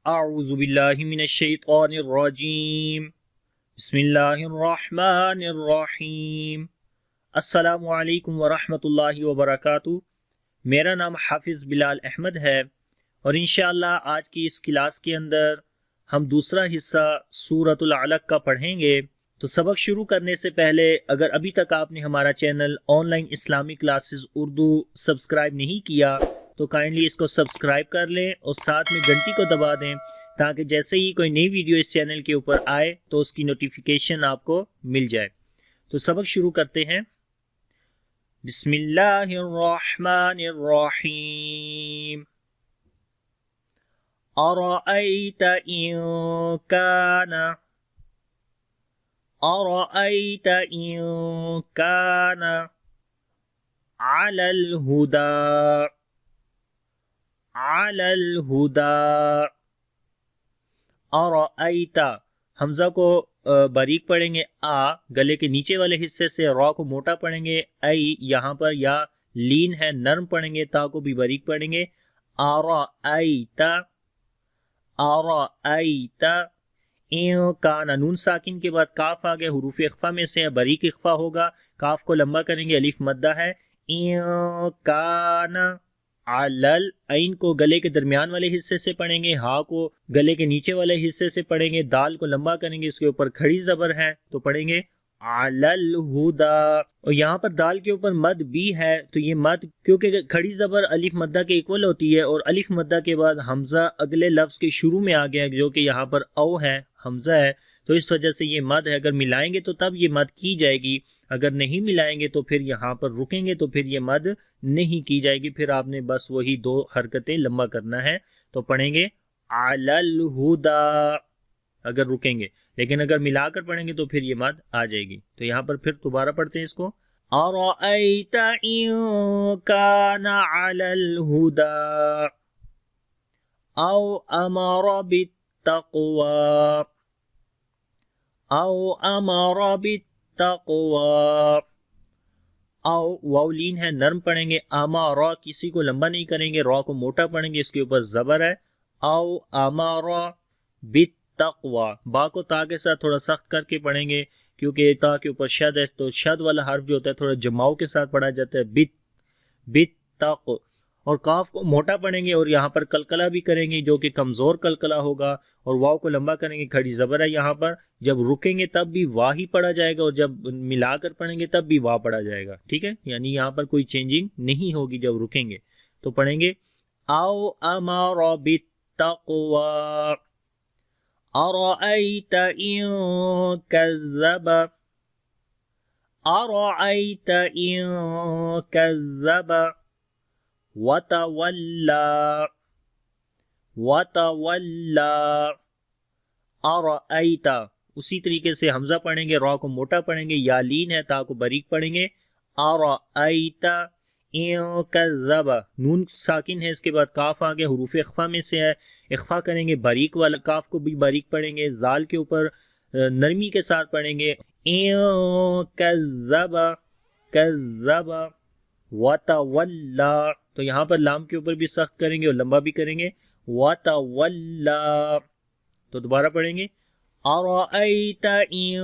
اعوذ باللہ من الشیطان الرجیم بسم اللہ الرحمن الرحیم۔ السلام علیکم ورحمۃ اللہ وبرکاتہ۔ میرا نام حافظ بلال احمد ہے اور انشاءاللہ آج کی اس کلاس کے اندر ہم دوسرا حصہ سورۃ العلق کا پڑھیں گے۔ تو سبق شروع کرنے سے پہلے اگر ابھی تک آپ نے ہمارا چینل آن لائن اسلامی کلاسز اردو سبسکرائب نہیں کیا تو کائنڈلی اس کو سبسکرائب کر لیں اور ساتھ میں گھنٹی کو دبا دیں تاکہ جیسے ہی کوئی نئی ویڈیو اس چینل کے اوپر آئے تو اس کی نوٹیفیکیشن آپ کو مل جائے۔ تو سبق شروع کرتے ہیں۔ بسم اللہ الرحمن الرحیم۔ ارأیت ان کان أرأيت إن كان على الهدى أرأيت حمزہ کو باریک پڑھیں گے، گلے کے نیچے والے حصے سے، را کو موٹا پڑھیں گے، یہاں پر یا لین ہے نرم پڑھیں گے، تا کو بھی باریک پڑھیں گے۔ أرأيت کان، نون ساکن کے بعد کاف آگے، حروف اخفا میں سے باریک اخفا ہوگا، کاف کو لمبا کریں گے، الف مدہ ہے۔ کان علل، عین کو گلے کے درمیان والے حصے سے پڑھیں گے، ہا کو گلے کے نیچے والے حصے سے پڑھیں گے، دال کو لمبا کریں گے، اس کے اوپر کھڑی زبر ہے تو پڑھیں گے علل ہدا۔ اور یہاں پر دال کے اوپر مد بھی ہے تو یہ مد کیونکہ کھڑی زبر الف مدہ کے ایکول ہوتی ہے اور الف مدہ کے بعد حمزہ اگلے لفظ کے شروع میں آ گیا جو کہ یہاں پر او ہے، حمزہ ہے، تو اس وجہ سے یہ مد ہے۔ اگر ملائیں گے تو تب یہ مد کی جائے گی، اگر نہیں ملائیں گے تو پھر یہاں پر رکیں گے تو پھر یہ مد نہیں کی جائے گی، پھر آپ نے بس وہی دو حرکتیں لمبا کرنا ہے۔ تو پڑھیں گے علل ہدا اگر رکیں گے، لیکن اگر ملا کر پڑھیں گے تو پھر یہ مد آ جائے گی۔ تو یہاں پر پھر دوبارہ پڑھتے ہیں اس کو۔ ارأیت ان کان علی الہدی او امر بالتقوی او واو لین ہے نرم پڑھیں گے، امارا کسی کو لمبا نہیں کریں گے، را کو موٹا پڑھیں گے، اس کے اوپر زبر ہے۔ او امارا بالتقوی، با کو تا کے ساتھ تھوڑا سخت کر کے پڑھیں گے کیونکہ تا کے اوپر شد ہے، تو شد والا حرف جو ہوتا ہے تھوڑا جماؤ کے ساتھ پڑھا جاتا ہے، بالتقوی۔ اور کاف کو موٹا پڑھیں گے اور یہاں پر کلکلہ بھی کریں گے جو کہ کمزور کلکلہ ہوگا، اور واو کو لمبا کریں گے، کھڑی زبر ہے یہاں پر، جب رکیں گے تب بھی وا ہی پڑھا جائے گا اور جب ملا کر پڑھیں گے تب بھی وا پڑھا جائے گا، ٹھیک ہے، یعنی یہاں پر کوئی چینجنگ نہیں ہوگی جب رکیں گے۔ تو پڑھیں گے او امر بالتقوی ارأیت ان کذب وتولا ارأیت، اسی طریقے سے حمزہ پڑھیں گے، را کو موٹا پڑھیں گے، یا لین ہے تا کو باریک پڑھیں گے۔ ارأیت ان کذب، نون ساکن ہے، اس کے بعد کاف آگے، حروف اخفا میں سے ہے، اخفا کریں گے، باریک والا کاف کو بھی باریک پڑھیں گے، زال کے اوپر نرمی کے ساتھ پڑھیں گے۔ ان کذب وتولا، تو یہاں پر لام کے اوپر بھی سخت کریں گے اور لمبا بھی کریں گے، وتولا۔ تو دوبارہ پڑھیں گے ارأیت ان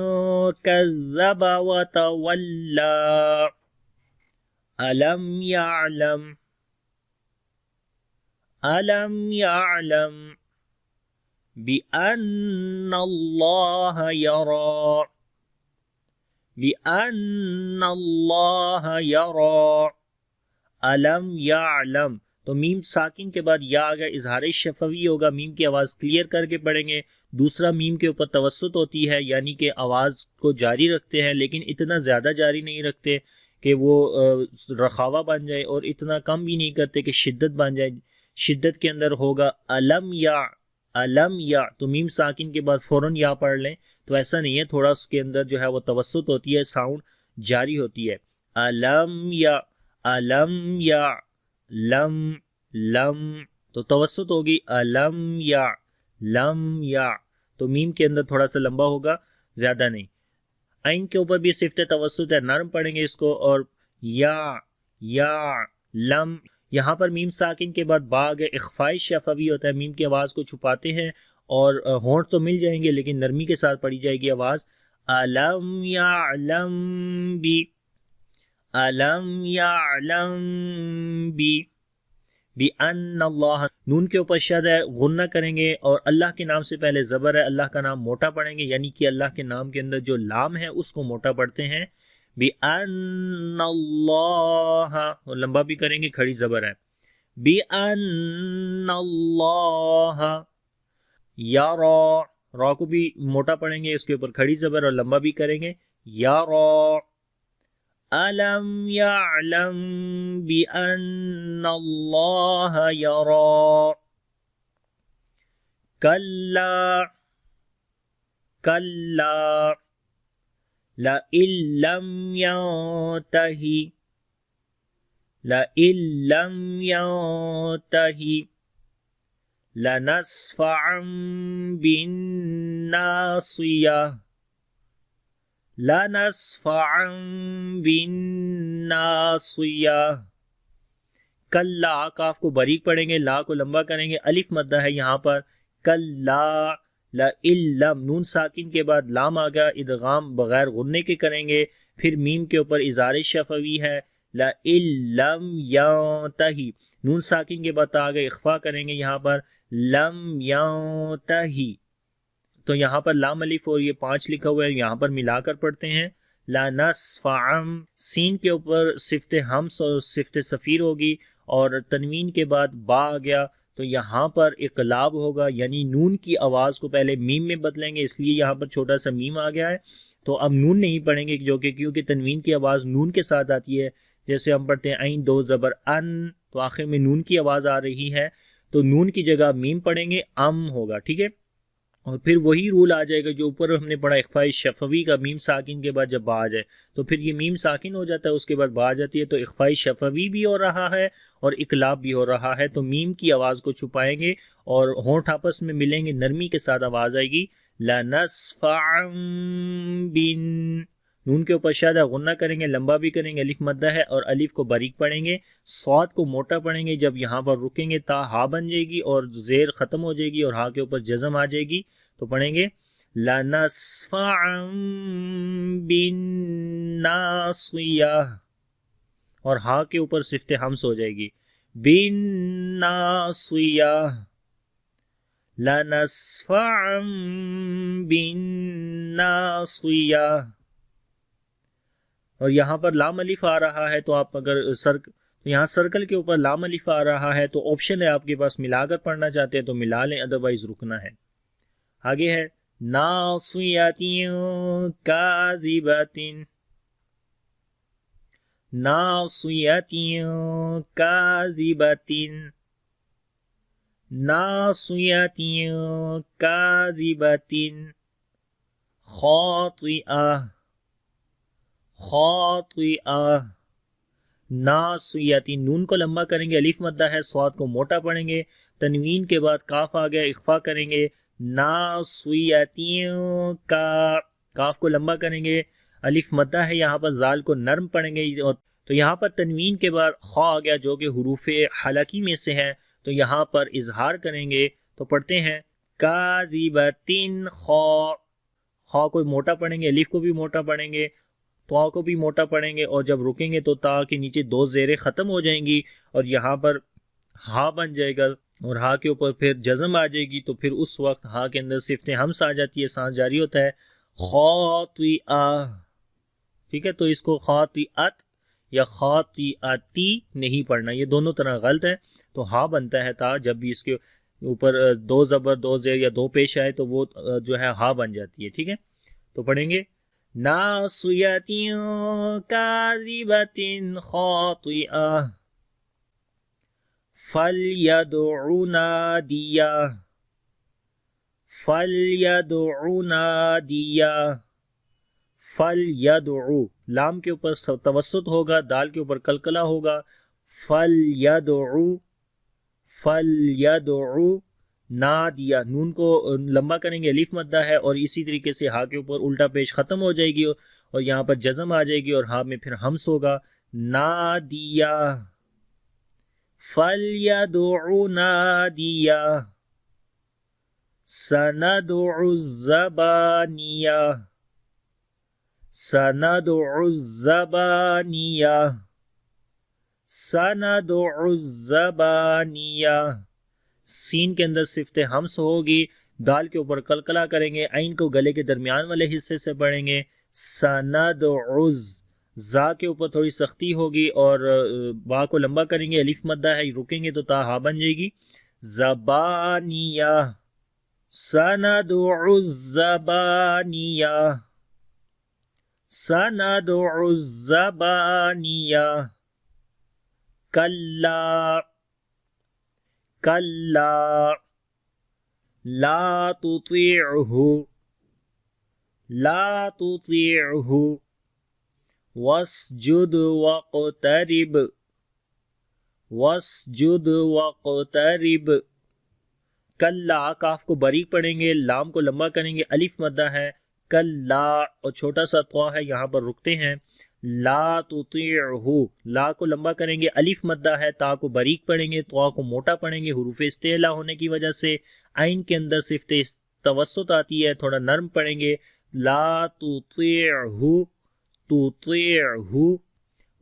کذب وتولا الم یعلم بأن اللہ یرا الم یعلم، تو میم ساکن کے بعد یا آگا، اظہار شفوی ہوگا، میم کی آواز کلیئر کر کے پڑھیں گے، دوسرا میم کے اوپر توسط ہوتی ہے یعنی کہ آواز کو جاری رکھتے ہیں لیکن اتنا زیادہ جاری نہیں رکھتے کہ وہ رخاوہ بن جائے اور اتنا کم بھی نہیں کرتے کہ شدت بن جائے، شدت کے اندر ہوگا الم یا، تو میم ساکن کے بعد فوراً یا پڑھ لیں، تو ایسا نہیں ہے، تھوڑا اس کے اندر جو ہے وہ توسط ہوتی ہے، ساؤنڈ جاری ہوتی ہے۔ الم یا لم، تو توسط ہوگی لم یا، تو میم کے اندر تھوڑا سا لمبا ہوگا، زیادہ نہیں۔ عین کے اوپر بھی صفت توسط ہے، نرم پڑھیں گے اس کو، اور یا لم، یہاں پر میم ساکن کے بعد با آگے اخفاء شفوی ہوتا ہے، میم کی آواز کو چھپاتے ہیں اور ہونٹ تو مل جائیں گے لیکن نرمی کے ساتھ پڑھی جائے گی آواز. الم یعلم بی، الم یعلم بی، بِأَنَّ اللہ، نون کے اوپر شد ہے، غنہ کریں گے اور اللہ کے نام سے پہلے زبر ہے، اللہ کا نام موٹا پڑھیں گے، یعنی کہ اللہ کے نام کے اندر جو لام ہے اس کو موٹا پڑھتے ہیں. بِأَنَّ اللہ، اور لمبا بھی کریں گے، کھڑی زبر ہے. بِأَنَّ اللہ یَرَى، را کو بھی موٹا پڑھیں گے، اس کے اوپر کھڑی زبر اور لمبا بھی کریں گے. یَرَى أَلَمْ يَعْلَمْ بِأَنَّ اللَّهَ يَرَى. كَلَّا كَلَّا لَئِن لَّمْ يَنْتَهِ، لَئِن لَّمْ يَنْتَهِ لَنَسْفَعًا بِالنَّاصِيَةِ، لَنَسْفَعًا بِالنَّاصِيَةِ. کلا، کاف کو باریک پڑھیں گے، لا کو لمبا کریں گے، الف مدہ ہے یہاں پر. کلا لئن لم، نون ساکن کے بعد لام آ گیا، ادغام بغیر غننے کے کریں گے، پھر میم کے اوپر اظہار شفوی ہے. لئن لم ینتہی، نون ساکن کے بعد آگے اخفا کریں گے یہاں پر. لم ینتہی، تو یہاں پر لام الف اور یہ 5 لکھا ہوا ہے، یہاں پر ملا کر پڑھتے ہیں. لَنَسْفَعًا، سین کے اوپر صفت ہمس اور صفت صفیر ہوگی اور تنوین کے بعد با آ گیا تو یہاں پر اقلاب ہوگا، یعنی نون کی آواز کو پہلے میم میں بدلیں گے، اس لیے یہاں پر چھوٹا سا میم آ گیا ہے. تو اب نون نہیں پڑھیں گے جو کہ کیونکہ تنوین کی آواز نون کے ساتھ آتی ہے. جیسے ہم پڑھتے ہیں عین دو زبر ان، تو آخر میں نون کی آواز آ رہی ہے تو نون کی جگہ میم پڑھیں گے، ام ہوگا. ٹھیک ہے، اور پھر وہی رول آ جائے گا جو اوپر ہم نے پڑھا اخفاء شفوی کا، میم ساکن کے بعد جب با آ جائے تو پھر یہ میم ساکن ہو جاتا ہے، اس کے بعد با آ جاتی ہے، تو اخفاء شفوی بھی ہو رہا ہے اور اقلاب بھی ہو رہا ہے. تو میم کی آواز کو چھپائیں گے اور ہونٹ آپس میں ملیں گے، نرمی کے ساتھ آواز آئے گی. لَنَسْفَعًا بِن، نون کے اوپر شادہ غنہ کریں گے، لمبا بھی کریں گے، الف مدہ ہے اور الف کو باریک پڑھیں گے، صاد کو موٹا پڑھیں گے. جب یہاں پر رکیں گے تا ہا بن جائے گی اور زیر ختم ہو جائے گی اور ہا کے اوپر جزم آ جائے گی، تو پڑھیں گے لَنَسْفَعًا بِالنَّاصِيَةِ، اور ہا کے اوپر صفت ہمس ہو جائے گی. بِالنَّاصِيَةِ، لَنَسْفَعًا بِالنَّاصِيَةِ. اور یہاں پر لام الف آ رہا ہے تو آپ اگر یہاں سرکل کے اوپر لام الف آ رہا ہے تو آپشن ہے آپ کے پاس، ملا کر پڑھنا چاہتے ہیں تو ملا لیں، ادروائز رکنا ہے. آگے ہے ناصیۃ کاذبۃ، ناصیۃ کاذبۃ، ناصیۃ کاذبۃ، خاطئہ، خاطئہ. ناصیۃ، نون کو لمبا کریں گے، الف مدہ ہے، صاد کو موٹا پڑھیں گے، تنوین کے بعد کاف آ گیا، اخفا کریں گے. ناصیۃ کا، کاف کو لمبا کریں گے، الف مدہ ہے یہاں پر، زال کو نرم پڑھیں گے. تو یہاں پر تنوین کے بعد خا آ گیا جو کہ حروف حلقی میں سے ہے، تو یہاں پر اظہار کریں گے تو پڑھتے ہیں کاذبۃ خا، خا کو موٹا پڑھیں گے، الف کو بھی موٹا پڑھیں گے، تو کو بھی موٹا پڑھیں گے، اور جب رکیں گے تو تا کے نیچے 2 زیریں ختم ہو جائیں گی اور یہاں پر ہا بن جائے گا اور ہا کے اوپر پھر جزم آ جائے گی، تو پھر اس وقت ہا کے اندر صفت ہمس آ جاتی ہے، سانس جاری ہوتا ہے. خاطئہ، ٹھیک ہے، تو اس کو خاطئت یا خاطئتی نہیں پڑھنا، یہ دونوں طرح غلط ہے. تو ہا بنتا ہے تا، جب بھی اس کے اوپر 2 زبر 2 زیر یا 2 پیش آئے تو وہ جو ہے ہا بن جاتی ہے. ٹھیک ہے، تو پڑھیں گے ناصیۃ کاذبۃ خاطئہ فَلْيَدْعُ نَادِيَهُ، فَلْيَدْعُ نَادِيَهُ، فَلْيَدْعُ، لام کے اوپر توسط ہوگا، دال کے اوپر کلکلہ ہوگا. فَلْيَدْعُ، فَلْيَدْعُ نادیہ، نون کو لمبا کریں گے، الف مدہ ہے اور اسی طریقے سے ہا کے اوپر الٹا پیش ختم ہو جائے گی اور یہاں پر جزم آ جائے گی اور ہا میں پھر ہمس ہوگا. نادیہ فَلْيَدْعُ نَادِيَهُ سَنَدْعُ الزَّبَانِيَةَ سَنَدْعُ الزَّبَانِيَةَ سَنَدْعُ الزَّبَانِيَةَ. سین کے اندر صفت ہمس ہوگی، دال کے اوپر قلقلہ کریں گے، عین کو گلے کے درمیان والے حصے سے پڑھیں گے. سَنَدْعُ، زا کے اوپر تھوڑی سختی ہوگی اور با کو لمبا کریں گے، الف مدہ ہے، رکیں گے تو تا ہا بن جائے گی. زبانیہ، سَنَدْعُ الزَّبَانِيَةَ سَنَدْعُ الزَّبَانِيَةَ. کلا، کلا لا تطیعہ، لا تطیعہ. واسجد واقترب، واسجد واقترب. کلا، کاف کو باریک پڑھیں گے، لام کو لمبا کریں گے، الف مدہ ہے. کلا، اور چھوٹا سا طا ہے، یہاں پر رکتے ہیں. لا تطیعہ، لا کو لمبا کریں گے، الف مدہ ہے، تا کو باریک پڑھیں گے، طا کو موٹا پڑھیں گے، حروف استعلا ہونے کی وجہ سے عین کے اندر صفت توسط آتی ہے، تھوڑا نرم پڑھیں گے. لا تطیعہ، تطیعہ.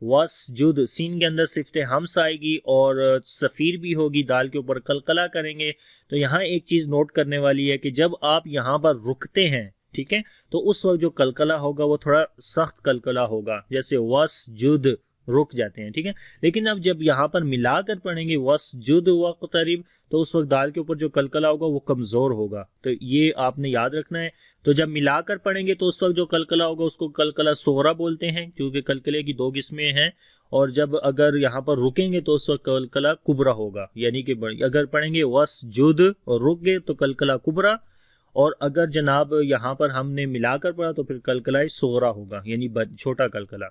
واسجد، سین کے اندر صفت ہمس آئے گی اور صفیر بھی ہوگی، دال کے اوپر قلقلہ کریں گے. تو یہاں ایک چیز نوٹ کرنے والی ہے کہ جب آپ یہاں پر رکتے ہیں، ٹھیک ہے، تو اس وقت جو قلقلہ ہوگا وہ تھوڑا سخت قلقلہ ہوگا، جیسے واسجد، رک جاتے ہیں، ٹھیک ہے. لیکن اب جب یہاں پر ملا کر پڑھیں گے واسجد واقترب، تو اس وقت دال کے اوپر جو قلقلہ ہوگا وہ کمزور ہوگا. تو یہ آپ نے یاد رکھنا ہے. تو جب ملا کر پڑھیں گے تو اس وقت جو قلقلہ ہوگا اس کو قلقلہ صغرا بولتے ہیں، کیونکہ قلقلے کی دو قسمیں ہیں. اور جب اگر یہاں پر رکیں گے تو اس وقت قلقلہ کبرا ہوگا، یعنی کہ اگر پڑھیں گے واسجد اور رک گئے تو قلقلہ کبرا، اور اگر جناب یہاں پر ہم نے ملا کر پڑھا تو پھر قلقلہ صغرا ہوگا، یعنی چھوٹا قلقلہ.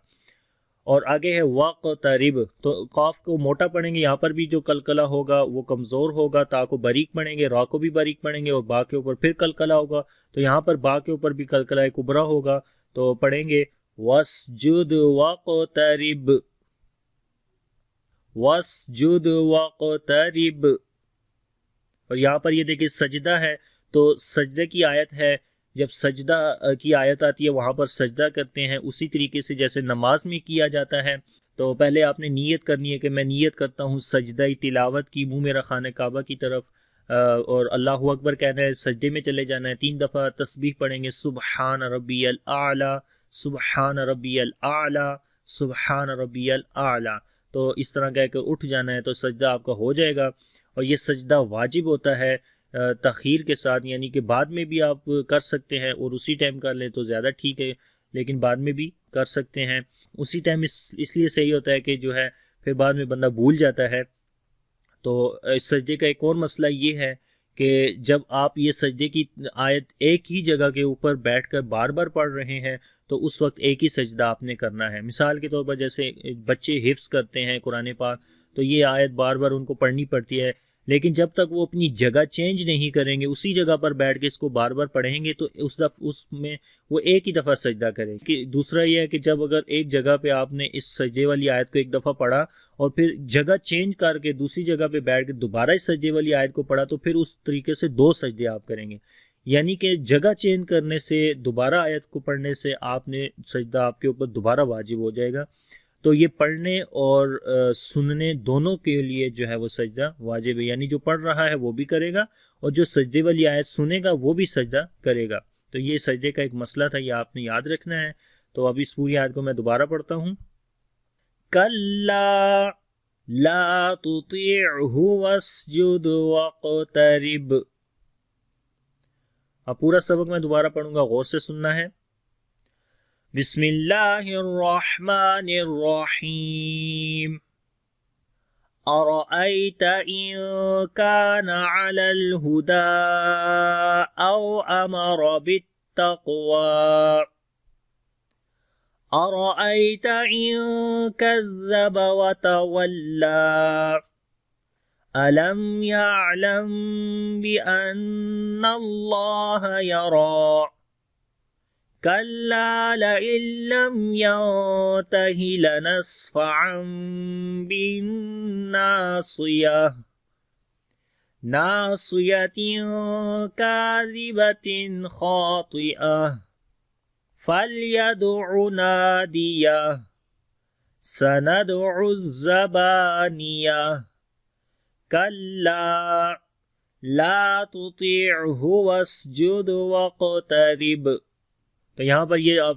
اور آگے ہے واقترب، تو قاف کو موٹا پڑھیں گے، یہاں پر بھی جو قلقلہ ہوگا وہ کمزور ہوگا، تا کو باریک پڑھیں گے، را کو بھی باریک پڑھیں گے، اور با کے اوپر پھر قلقلہ ہوگا. تو یہاں پر با کے اوپر بھی قلقلہ کبرا ہوگا، تو پڑھیں گے واسجد واقترب، واسجد واقترب. اور یہاں پر یہ دیکھیں سجدہ ہے، تو سجدے کی آیت ہے، جب سجدہ کی آیت آتی ہے وہاں پر سجدہ کرتے ہیں اسی طریقے سے جیسے نماز میں کیا جاتا ہے. تو پہلے آپ نے نیت کرنی ہے کہ میں نیت کرتا ہوں سجدہ تلاوت کی، منہ میرا خانہ کعبہ کی طرف، اور اللہ اکبر کہنا ہے، سجدے میں چلے جانا ہے. 3 دفعہ تسبیح پڑھیں گے، سبحان ربی الاعلی، سبحان ربی الاعلی، سبحان ربی الاعلی. تو اس طرح کہہ کے اٹھ جانا ہے، تو سجدہ آپ کا ہو جائے گا. اور یہ سجدہ واجب ہوتا ہے تاخیر کے ساتھ، یعنی کہ بعد میں بھی آپ کر سکتے ہیں، اور اسی ٹائم کر لیں تو زیادہ ٹھیک ہے، لیکن بعد میں بھی کر سکتے ہیں. اسی ٹائم اس لیے صحیح ہوتا ہے کہ جو ہے پھر بعد میں بندہ بھول جاتا ہے. تو اس سجدے کا ایک اور مسئلہ یہ ہے کہ جب آپ یہ سجدے کی آیت ایک ہی جگہ کے اوپر بیٹھ کر بار بار پڑھ رہے ہیں تو اس وقت ایک ہی سجدہ آپ نے کرنا ہے. مثال کے طور پر جیسے بچے حفظ کرتے ہیں قرآن پاک، تو یہ آیت بار بار ان کو پڑھنی پڑتی ہے، لیکن جب تک وہ اپنی جگہ چینج نہیں کریں گے، اسی جگہ پر بیٹھ کے اس کو بار بار پڑھیں گے، تو اس میں وہ ایک ہی دفعہ سجدہ کریں گے. دوسرا یہ ہے کہ جب اگر ایک جگہ پہ آپ نے اس سجدے والی آیت کو ایک دفعہ پڑھا اور پھر جگہ چینج کر کے دوسری جگہ پہ بیٹھ کے دوبارہ اس سجدے والی آیت کو پڑھا، تو پھر اس طریقے سے 2 سجدے آپ کریں گے. یعنی کہ جگہ چینج کرنے سے، دوبارہ آیت کو پڑھنے سے آپ نے سجدہ آپ کے اوپر دوبارہ واجب ہو جائے گا. تو یہ پڑھنے اور سننے دونوں کے لیے جو ہے وہ سجدہ واجب ہے، یعنی جو پڑھ رہا ہے وہ بھی کرے گا اور جو سجدے والی آیت سنے گا وہ بھی سجدہ کرے گا. تو یہ سجدے کا ایک مسئلہ تھا، یہ آپ نے یاد رکھنا ہے. تو اب اس پوری آیت کو میں دوبارہ پڑھتا ہوں. کلا لا تطیعہ واسجد واقترب. اب پورا سبق میں دوبارہ پڑھوں گا، غور سے سننا ہے. بسم اللہ الرحمن الرحیم. ارأیت ان کان علی الہدی او امر بالتقوی. ارأیت ان کذب وتولی. ألم يعلم بأن الله يرى. كلا لئن لم ينته لنصفعا بالناصية ناصية كاذبة خاطئة فليدع ناديه سندع الزبانية كلا لا تطيعه واسجد واقترب. تو یہاں پر یہ آپ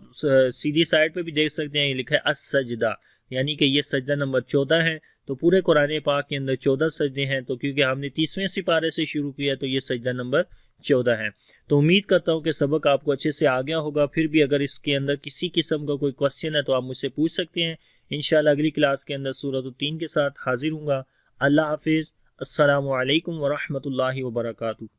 سیدھی سائڈ پہ بھی دیکھ سکتے ہیں، یہ لکھا ہے السجدہ، یعنی کہ یہ سجدہ نمبر 14 ہے. تو پورے قرآن پاک کے اندر 14 سجدے ہیں، تو کیونکہ ہم نے 30ویں سپارے سے شروع کیا تو یہ سجدہ نمبر 14 ہے. تو امید کرتا ہوں کہ سبق آپ کو اچھے سے آ گیا ہوگا. پھر بھی اگر اس کے اندر کسی قسم کا کوئی کوسچن ہے تو آپ مجھ سے پوچھ سکتے ہیں. انشاءاللہ اگلی کلاس کے اندر سورۃ التین کے ساتھ حاضر ہوں گا. اللہ حافظ. السلام علیکم ورحمۃ اللہ وبرکاتہ.